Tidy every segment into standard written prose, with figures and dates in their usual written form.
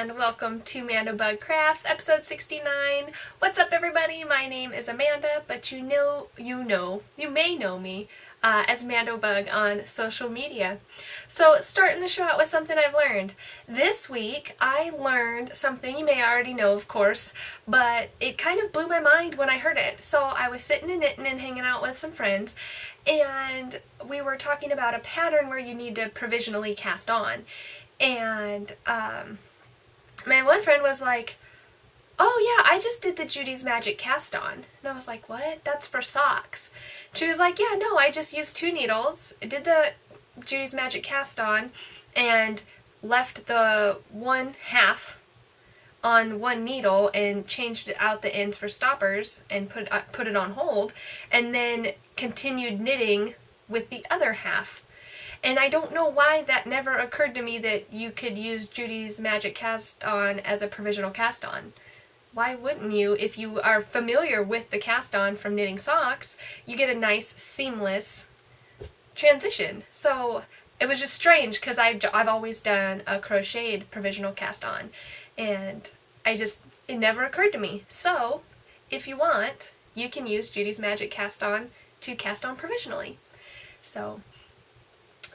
and welcome to Mandobug Crafts, episode 69. What's up, everybody? My name is Amanda, but you may know me as Mandobug on social media. So, starting the show out with something I've learned. This week, I learned something you may already know, of course, but it kind of blew my mind when I heard it. So, I was sitting and knitting and hanging out with some friends, and we were talking about a pattern where you need to provisionally cast on. And my one friend was like, "Oh yeah, I just did the Judy's Magic cast on." And I was like, "What? That's for socks." She was like, "Yeah, no, I just used 2 needles, did the Judy's Magic cast on, and left the 1/2 on 1 needle and changed out the ends for stoppers and put it on hold, and then continued knitting with the other half." And I don't know why that never occurred to me that you could use Judy's Magic cast on as a provisional cast on. Why wouldn't you? If you are familiar with the cast on from knitting socks, you get a nice seamless transition. So it was just strange because I've always done a crocheted provisional cast on, and it never occurred to me. So if you want, you can use Judy's Magic cast on to cast on provisionally. So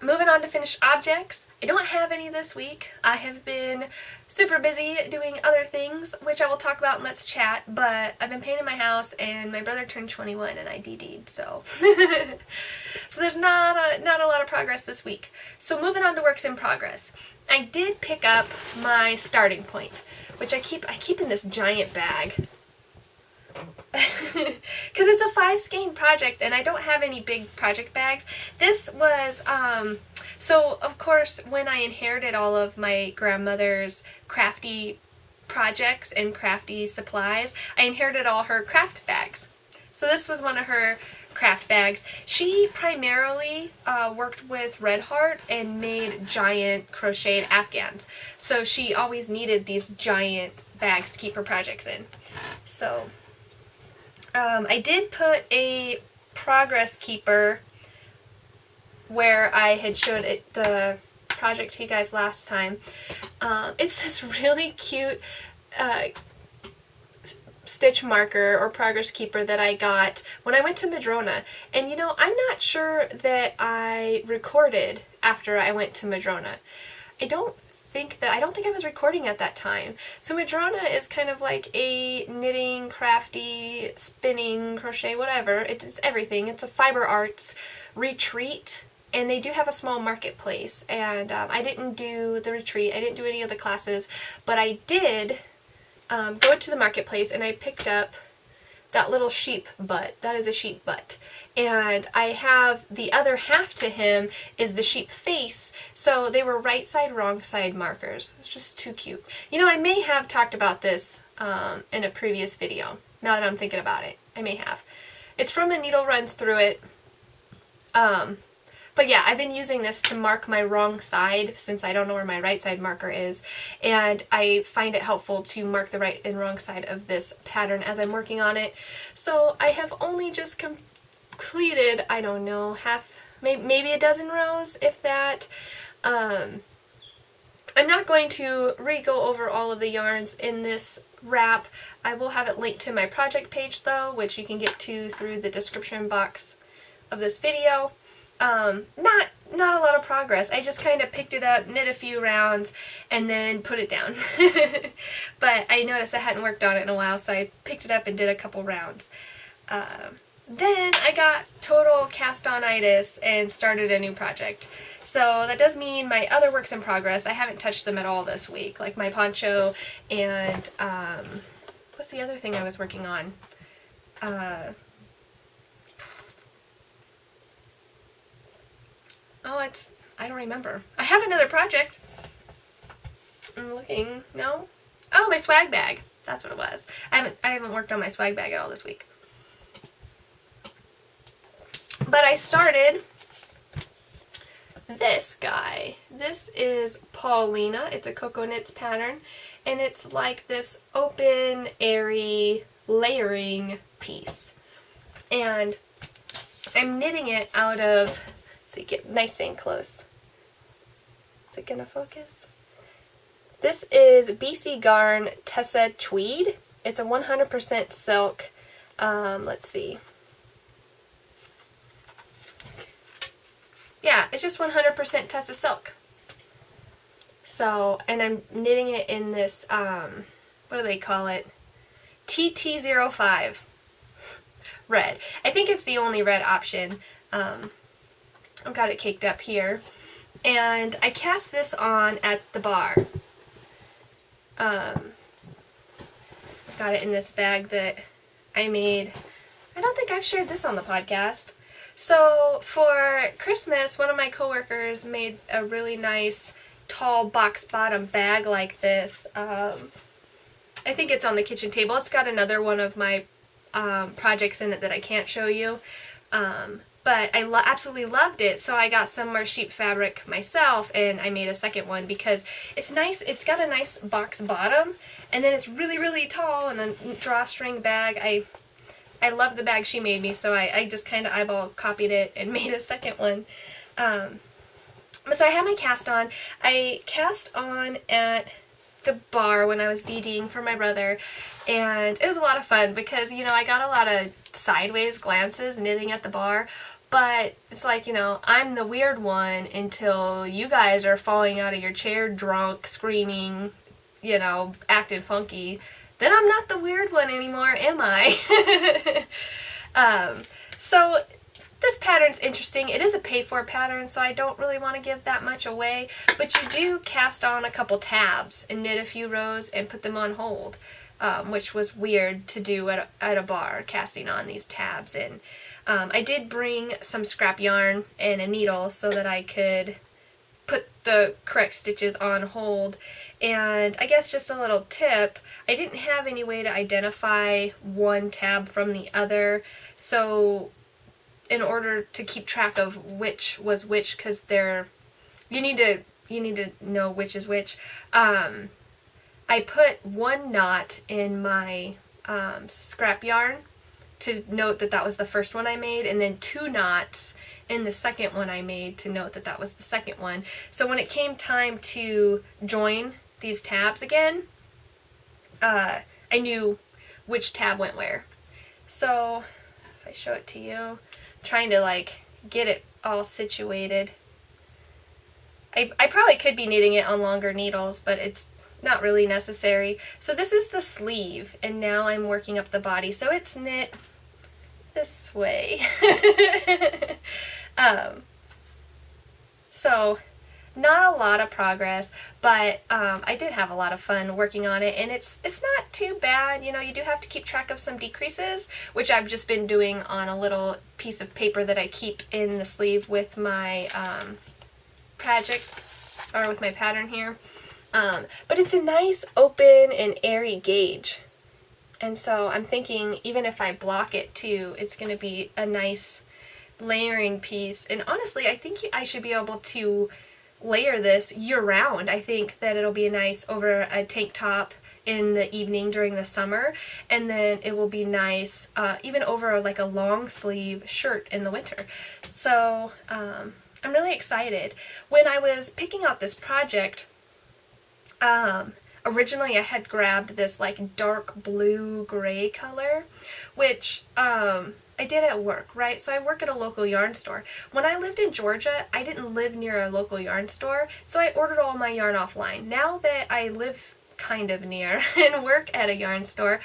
moving on to finished objects. I don't have any this week. I have been super busy doing other things, which I will talk about in Let's Chat, but I've been painting my house, and my brother turned 21 and I DD'd, so so there's not a lot of progress this week. So moving on to works in progress. I did pick up my starting point, which I keep in this giant bag. Because it's a 5 skein project and I don't have any big project bags. This was, so of course when I inherited all of my grandmother's crafty projects and crafty supplies, I inherited all her craft bags. So this was one of her craft bags. She primarily worked with Red Heart and made giant crocheted afghans. So she always needed these giant bags to keep her projects in. So I did put a progress keeper where I had showed it the project to you guys last time. It's this really cute stitch marker or progress keeper that I got when I went to Madrona. And you know, I'm not sure that I recorded after I went to Madrona. I don't think I was recording at that time. So Madrona is kind of like a knitting, crafty, spinning, crochet, whatever. It's everything. It's a fiber arts retreat, and they do have a small marketplace. And I didn't do the retreat. I didn't do any of the classes, but I did go to the marketplace and I picked up that little sheep butt. That is a sheep butt. And I have the other half to him is the sheep face, so they were right side, wrong side markers. It's just too cute. You know, I may have talked about this in a previous video, now that I'm thinking about it. I may have. It's from A Needle Runs Through It. But yeah, I've been using this to mark my wrong side since I don't know where my right side marker is, and I find it helpful to mark the right and wrong side of this pattern as I'm working on it. So I have only just completed, I don't know, maybe a dozen rows, if that. I'm not going to re-go over all of the yarns in this wrap. I will have it linked to my project page though, which you can get to through the description box of this video. Not a lot of progress. I just kind of picked it up, knit a few rounds, and then put it down. But I noticed I hadn't worked on it in a while, so I picked it up and did a couple rounds. Then I got total cast-on-itis and started a new project. So that does mean my other works in progress, I haven't touched them at all this week, like my poncho and, what's the other thing I was working on? I don't remember. I have another project. I'm looking, no? Oh, my swag bag. That's what it was. I haven't worked on my swag bag at all this week. But I started this guy. This is Paulina. It's a Cocoa Knits pattern, and it's like this open, airy, layering piece. And I'm knitting it out of, so you get nice and close. Is it gonna focus? This is BC Garn Tessa Tweed. It's a 100% silk. Let's see. Yeah, it's just 100% Tessa silk. So, and I'm knitting it in this, what do they call it? TT05 red. I think it's the only red option. I've got it caked up here. And I cast this on at the bar. I've got it in this bag that I made. I don't think I've shared this on the podcast. So for Christmas, one of my coworkers made a really nice tall box bottom bag like this. I think it's on the kitchen table. It's got another one of my projects in it that I can't show you. But I absolutely loved it, so I got some more sheep fabric myself, and I made a second one because it's nice. It's got a nice box bottom, and then it's really, really tall, and a drawstring bag. I love the bag she made me, so I just kind of eyeball copied it and made a second one. So I had my cast on. I cast on at the bar when I was DDing for my brother, and it was a lot of fun because, you know, I got a lot of sideways glances knitting at the bar, but it's like, you know, I'm the weird one until you guys are falling out of your chair drunk, screaming, you know, acting funky. Then I'm not the weird one anymore, am I? So this pattern's interesting. It is a pay-for pattern, so I don't really want to give that much away, but you do cast on a couple tabs and knit a few rows and put them on hold, which was weird to do at a bar, casting on these tabs. And I did bring some scrap yarn and a needle so that I could put the correct stitches on hold. And I guess just a little tip, I didn't have any way to identify one tab from the other, so in order to keep track of which was which, because you need to know which is which, I put one knot in my scrap yarn to note that that was the first one I made, and then 2 knots in the second one I made to note that that was the second one. So when it came time to join these tabs again, I knew which tab went where. So if I show it to you, I'm trying to like get it all situated. I probably could be knitting it on longer needles, but it's not really necessary. So this is the sleeve, and now I'm working up the body. So it's knit this way. So not a lot of progress, but I did have a lot of fun working on it, and it's not too bad. You know, you do have to keep track of some decreases, which I've just been doing on a little piece of paper that I keep in the sleeve with my project, or with my pattern here. But it's a nice open and airy gauge, and so I'm thinking even if I block it too, it's going to be a nice layering piece. And honestly, I think I should be able to layer this year-round. I think that it'll be nice over a tank top in the evening during the summer, and then it will be nice even over like a long sleeve shirt in the winter. So I'm really excited. When I was picking out this project, originally I had grabbed this like dark blue-gray color, which I did at work, right? So I work at a local yarn store. When I lived in Georgia, I didn't live near a local yarn store, so I ordered all my yarn offline. Now that I live kind of near and work at a yarn store,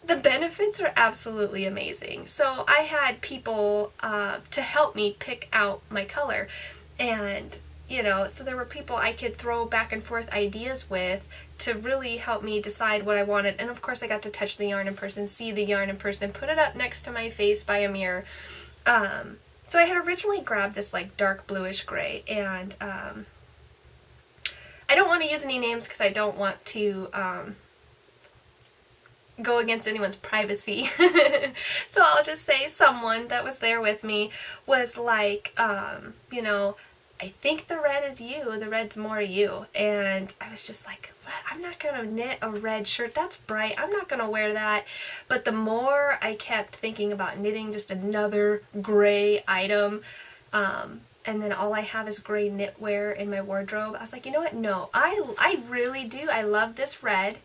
the benefits are absolutely amazing. So I had people to help me pick out my color, and you know, so there were people I could throw back and forth ideas with to really help me decide what I wanted. And of course I got to touch the yarn in person, see the yarn in person, put it up next to my face by a mirror. So I had originally grabbed this like dark bluish gray, and I don't want to use any names because I don't want to go against anyone's privacy. So I'll just say someone that was there with me was like, you know, I think the red is you, the red's more you. And I was just like, what? I'm not going to knit a red shirt. That's bright. I'm not going to wear that. But the more I kept thinking about knitting just another gray item, and then all I have is gray knitwear in my wardrobe. I was like, you know what? No, I really do. I love this red,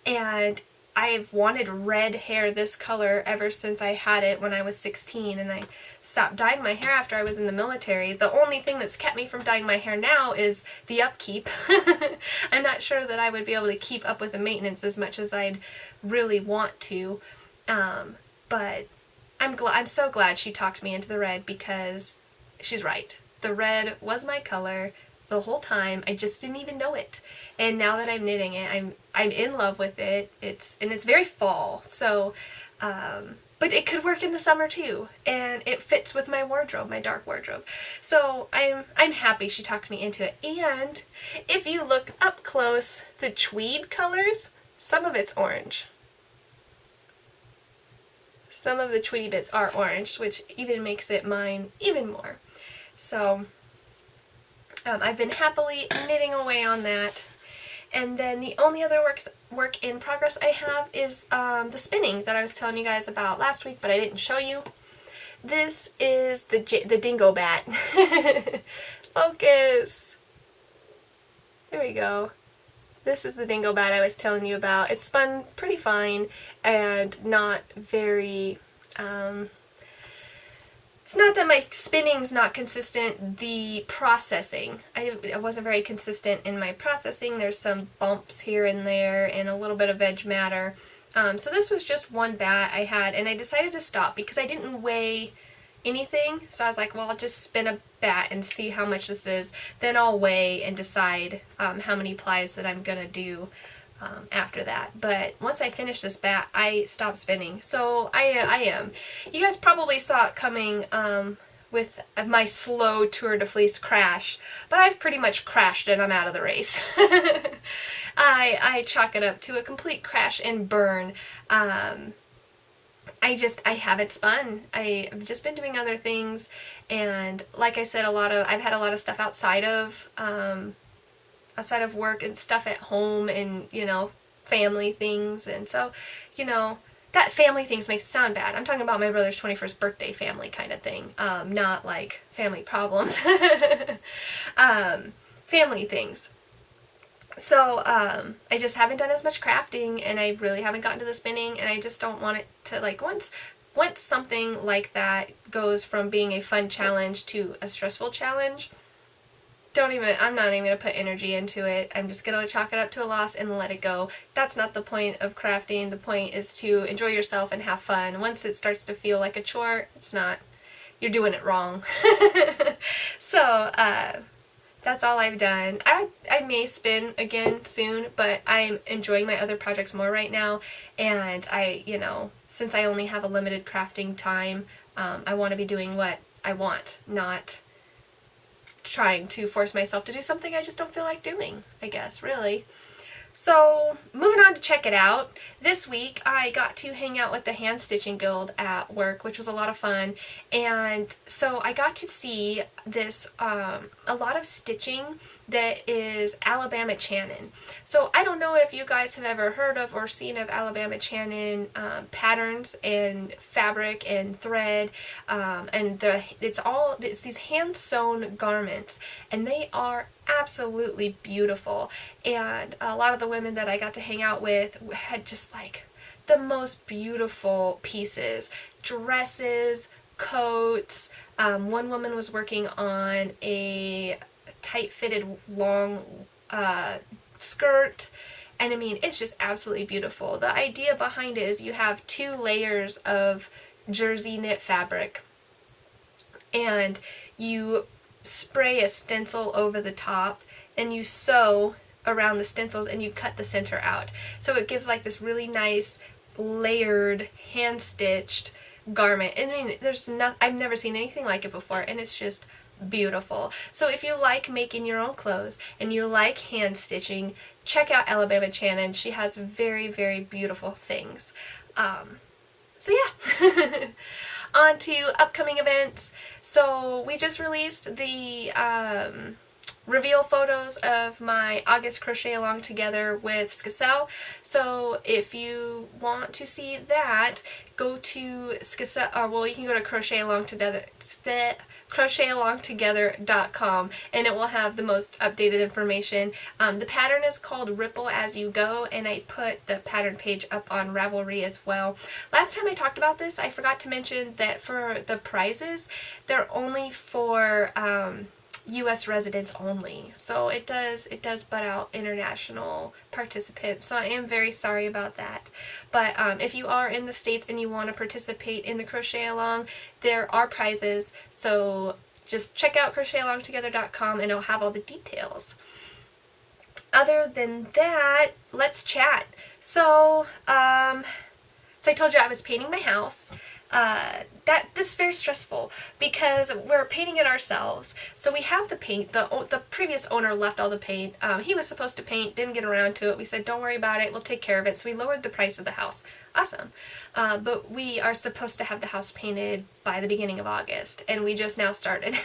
and I've wanted red hair this color ever since I had it when I was 16, and I stopped dyeing my hair after I was in the military. The only thing that's kept me from dyeing my hair now is the upkeep. I'm not sure that I would be able to keep up with the maintenance as much as I'd really want to, but I'm so glad she talked me into the red, because she's right. The red was my color the whole time. I just didn't even know it. And now that I'm knitting it, I'm in love with it. It's very fall. So, but it could work in the summer too, and it fits with my wardrobe, my dark wardrobe. So I'm happy she talked me into it. And if you look up close, the tweed colors, some of it's orange. Some of the tweedy bits are orange, which even makes it mine even more. So I've been happily knitting away on that. And then the only other work in progress I have is the spinning that I was telling you guys about last week, but I didn't show you. This is the dingo bat. Focus! There we go. This is the dingo bat I was telling you about. It's spun pretty fine and not very, it's not that my spinning's not consistent, the processing. I wasn't very consistent in my processing. There's some bumps here and there and a little bit of edge matter. So this was just one bat I had, and I decided to stop because I didn't weigh anything. So I was like, well, I'll just spin a bat and see how much this is. Then I'll weigh and decide how many plies that I'm gonna do after that. But once I finish this bat, I stopped spinning. So I am. You guys probably saw it coming with my slow Tour de Fleece crash, but I've pretty much crashed and I'm out of the race. I chalk it up to a complete crash and burn. I haven't spun. I've just been doing other things, and like I said, I've had a lot of stuff outside of work and stuff at home, and family things, and so that family things makes it sound bad. I'm talking about my brother's 21st birthday family kind of thing, not like family problems. Family things. So, I just haven't done as much crafting, and I really haven't gotten to the spinning, and I just don't want it to, like, once something like that goes from being a fun challenge to a stressful challenge, I'm not even going to put energy into it. I'm just going to chalk it up to a loss and let it go. That's not the point of crafting. The point is to enjoy yourself and have fun. Once it starts to feel like a chore, it's not. You're doing it wrong. So, that's all I've done. I may spin again soon, but I'm enjoying my other projects more right now, and since I only have a limited crafting time, I want to be doing what I want, not trying to force myself to do something I just don't feel like doing, I guess, really. So, moving on to check it out. This week I got to hang out with the Hand Stitching Guild at work, which was a lot of fun. And so I got to see this, a lot of stitching that is Alabama Chanin. So I don't know if you guys have ever heard of or seen of Alabama Chanin patterns and fabric and thread, and it's these hand sewn garments, and they are absolutely beautiful. And a lot of the women that I got to hang out with had just like the most beautiful pieces, dresses, coats. One woman was working on a tight-fitted long skirt, and I mean, it's just absolutely beautiful. The idea behind it is you have 2 layers of jersey knit fabric, and you spray a stencil over the top, and you sew around the stencils, and you cut the center out. So it gives like this really nice layered hand-stitched garment. I mean, I've never seen anything like it before, and it's just beautiful. So if you like making your own clothes and you like hand stitching, check out Alabama Chanin. She has very, very beautiful things. So yeah. On to upcoming events. So we just released the reveal photos of my August crochet along together with Skacel. So if you want to see that, go to Skacel, well, you can go to crochetalongtogether.com, and it will have the most updated information. The pattern is called Ripple As You Go, and I put the pattern page up on Ravelry as well. Last time I talked about this, I forgot to mention that for the prizes, they're only for U.S. residents only. So it does butt out international participants. So I am very sorry about that. But if you are in the States and you want to participate in the crochet along, there are prizes. So just check out crochetalongtogether.com and it'll have all the details. Other than that, let's chat. So I told you I was painting my house. That's very stressful because we're painting it ourselves. So we have the paint. The previous owner left all the paint. He was supposed to paint, didn't get around to it. We said, don't worry about it, we'll take care of it. So we lowered the price of the house. Awesome. But we are supposed to have the house painted by the beginning of August, and we just now started.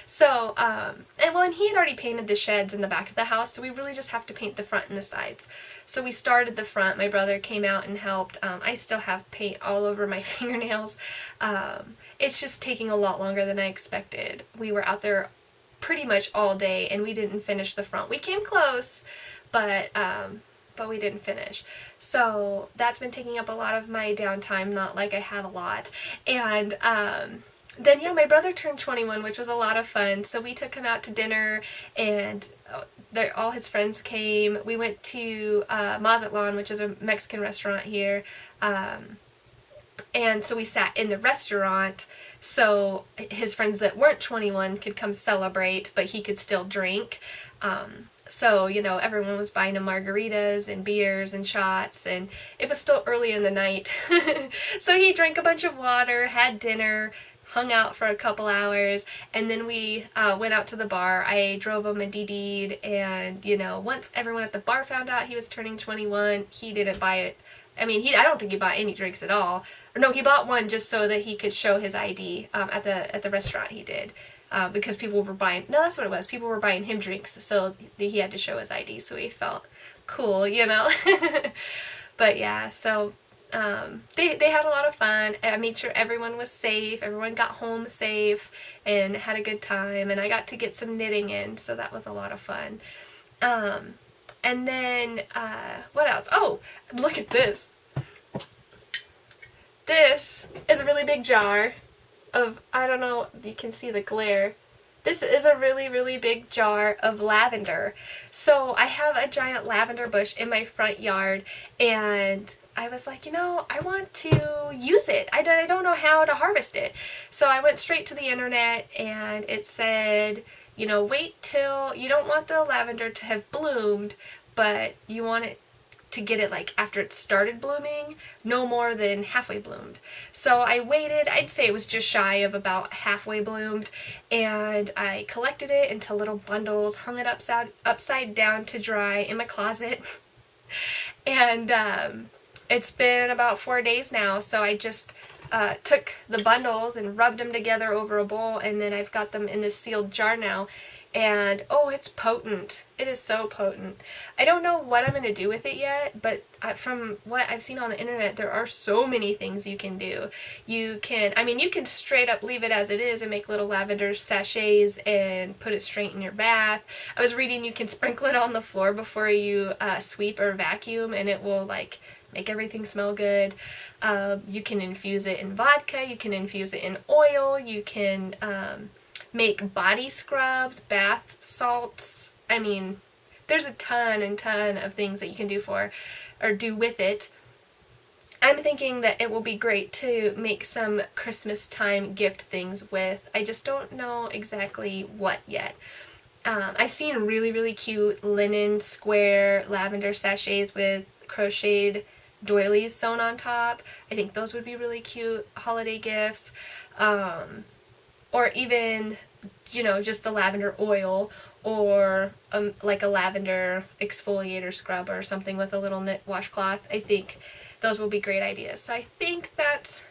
So, and he had already painted the sheds in the back of the house, so we really just have to paint the front and the sides. So we started the front. My brother came out and helped. I still have paint all over my fingernails. It's just taking a lot longer than I expected. We were out there pretty much all day, and we didn't finish the front. We came close, but we didn't finish. So that's been taking up a lot of my downtime, not like I have a lot. And then, yeah, my brother turned 21, which was a lot of fun. So we took him out to dinner, and all his friends came. We went to Mazatlan, which is a Mexican restaurant here. And so we sat in the restaurant so his friends that weren't 21 could come celebrate, but he could still drink. So, you know, everyone was buying him margaritas and beers and shots, and it was still early in the night. So he drank a bunch of water, had dinner, hung out for a couple hours, and then we went out to the bar. I drove him a DD'd, and, you know, once everyone at the bar found out he was turning 21, he didn't buy it. I mean, I don't think he bought any drinks at all. Or no, he bought one just so that he could show his ID at the restaurant he did. Because people were buying, no, that's what it was, people were buying him drinks, so he had to show his ID, so he felt cool, you know. But yeah, so they had a lot of fun. I made sure everyone was safe, everyone got home safe, and had a good time, and I got to get some knitting in, so that was a lot of fun. And then, what else? Oh, look at this. This is a really big jar of, I don't know if you can see the glare. This is a really, really big jar of lavender. So I have a giant lavender bush in my front yard, and I was like, you know, I want to use it. I don't know how to harvest it. So I went straight to the internet, and it said, you know, wait till, you don't want the lavender to have bloomed, but you want it to get it like after it started blooming, no more than halfway bloomed. So I waited, I'd say it was just shy of about halfway bloomed, and I collected it into little bundles, hung it upside down to dry in my closet. And it's been about 4 days now, so I just took the bundles and rubbed them together over a bowl, and then I've got them in this sealed jar now. And, oh, it's potent. It is so potent. I don't know what I'm going to do with it yet, but from what I've seen on the internet, there are so many things you can do. You can straight up leave it as it is and make little lavender sachets and put it straight in your bath. I was reading you can sprinkle it on the floor before you sweep or vacuum, and it will, like, make everything smell good. You can infuse it in vodka. You can infuse it in oil. You can make body scrubs, bath salts. I mean, there's a ton and ton of things that you can do with it. I'm thinking that it will be great to make some Christmas time gift things with. I just don't know exactly what yet. I've seen really, really cute linen square lavender sachets with crocheted doilies sewn on top. I think those would be really cute holiday gifts. Or even, you know, just the lavender oil, or like a lavender exfoliator scrub or something with a little knit washcloth. I think those will be great ideas. So I think that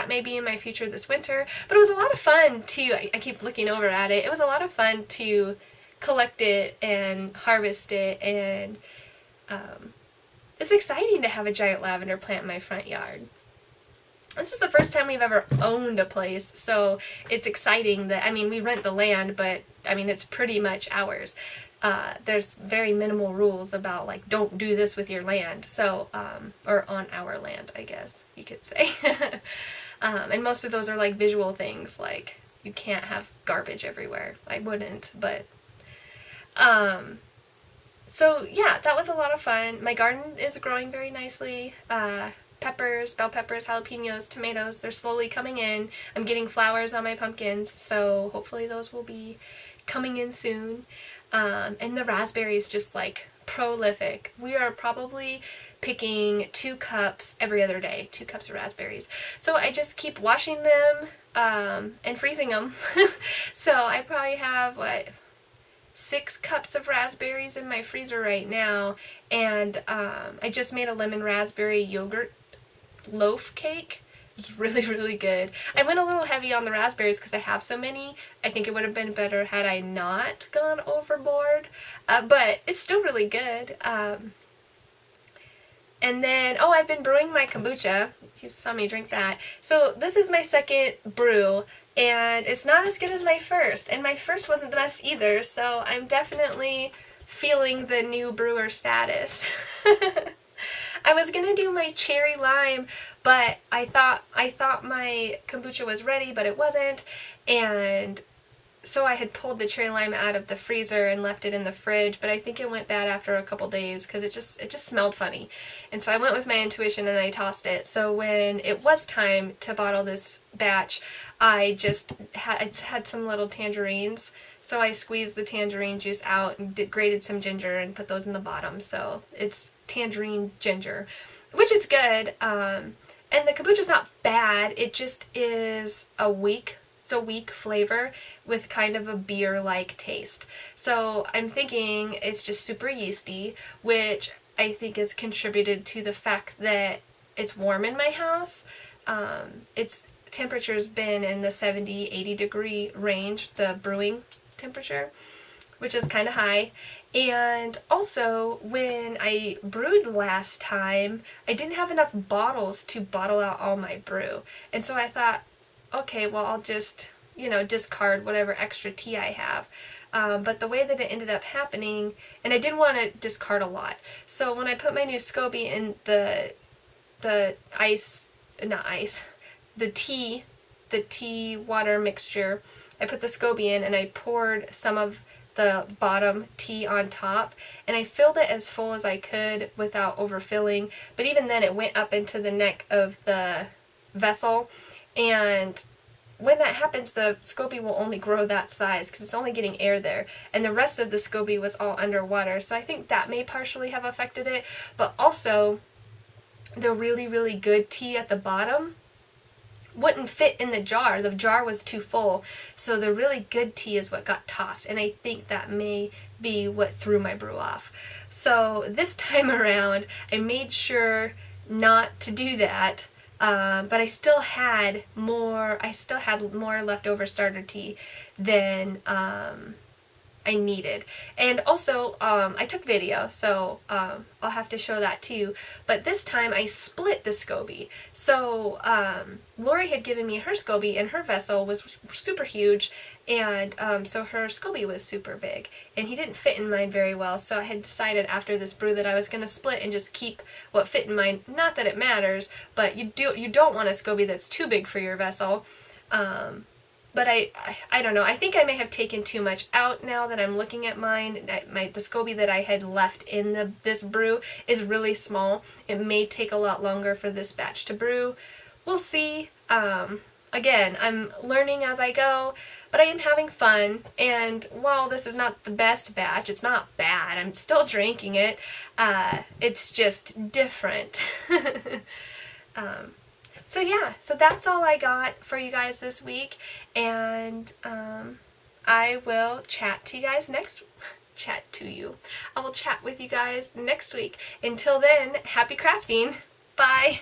may be in my future this winter. But it was a lot of fun to, I keep looking over at it, it was a lot of fun to collect it and harvest it, and it's exciting to have a giant lavender plant in my front yard. This is the first time we've ever owned a place, so it's exciting that, I mean, we rent the land, but I mean, it's pretty much ours. There's very minimal rules about, like, don't do this with your land, so, or on our land, I guess you could say. And most of those are like visual things, like you can't have garbage everywhere. I wouldn't, but, so yeah, that was a lot of fun. My garden is growing very nicely. Peppers, bell peppers, jalapenos, tomatoes, they're slowly coming in. I'm getting flowers on my pumpkins, so hopefully those will be coming in soon. And the raspberries just like prolific. We are probably picking 2 cups every other day, 2 cups of raspberries. So I just keep washing them and freezing them. So I probably have, what, 6 cups of raspberries in my freezer right now, and I just made a lemon raspberry yogurt loaf cake. It's really, really good. I went a little heavy on the raspberries because I have so many. I think it would have been better had I not gone overboard, but it's still really good. And then, oh, I've been brewing my kombucha. You saw me drink that. So this is my second brew, and it's not as good as my first. And my first wasn't the best either, so I'm definitely feeling the new brewer status. I was gonna do my cherry lime, but I thought my kombucha was ready, but it wasn't, and so I had pulled the cherry lime out of the freezer and left it in the fridge, but I think it went bad after a couple days because it just smelled funny. And so I went with my intuition and I tossed it. So when it was time to bottle this batch, I just had some little tangerines. So I squeezed the tangerine juice out and grated some ginger and put those in the bottom. So it's tangerine ginger, which is good. And the kombucha's not bad. It just is a weak flavor with kind of a beer-like taste. So I'm thinking it's just super yeasty, which I think has contributed to the fact that it's warm in my house. Its temperature's been in the 70-80 degree range, the brewing temperature, which is kind of high. And also, when I brewed last time, I didn't have enough bottles to bottle out all my brew. And so I thought, okay, well, I'll just, discard whatever extra tea I have. But the way that it ended up happening, and I didn't want to discard a lot. So when I put my new SCOBY in the tea water mixture, I put the SCOBY in and I poured some of the bottom tea on top, and I filled it as full as I could without overfilling, but even then it went up into the neck of the vessel, and when that happens, the SCOBY will only grow that size because it's only getting air there, and the rest of the SCOBY was all underwater, so I think that may partially have affected it, but also the really, really good tea at the bottom wouldn't fit in the jar. The jar was too full, so the really good tea is what got tossed, and I think that may be what threw my brew off. So this time around, I made sure not to do that, but I still had more leftover starter tea than I needed. And also, I took video, so I'll have to show that too. But this time I split the SCOBY. So Lori had given me her SCOBY, and her vessel was super huge, and so her SCOBY was super big. And he didn't fit in mine very well, so I had decided after this brew that I was going to split and just keep what fit in mine. Not that it matters, but you don't want a SCOBY that's too big for your vessel. But I don't know. I think I may have taken too much out now that I'm looking at mine. The SCOBY that I had left in this brew is really small. It may take a lot longer for this batch to brew. We'll see. Again, I'm learning as I go, but I am having fun. And while this is not the best batch, it's not bad. I'm still drinking it. It's just different. So yeah, so that's all I got for you guys this week, and I will chat to you guys I will chat with you guys next week. Until then, happy crafting. Bye.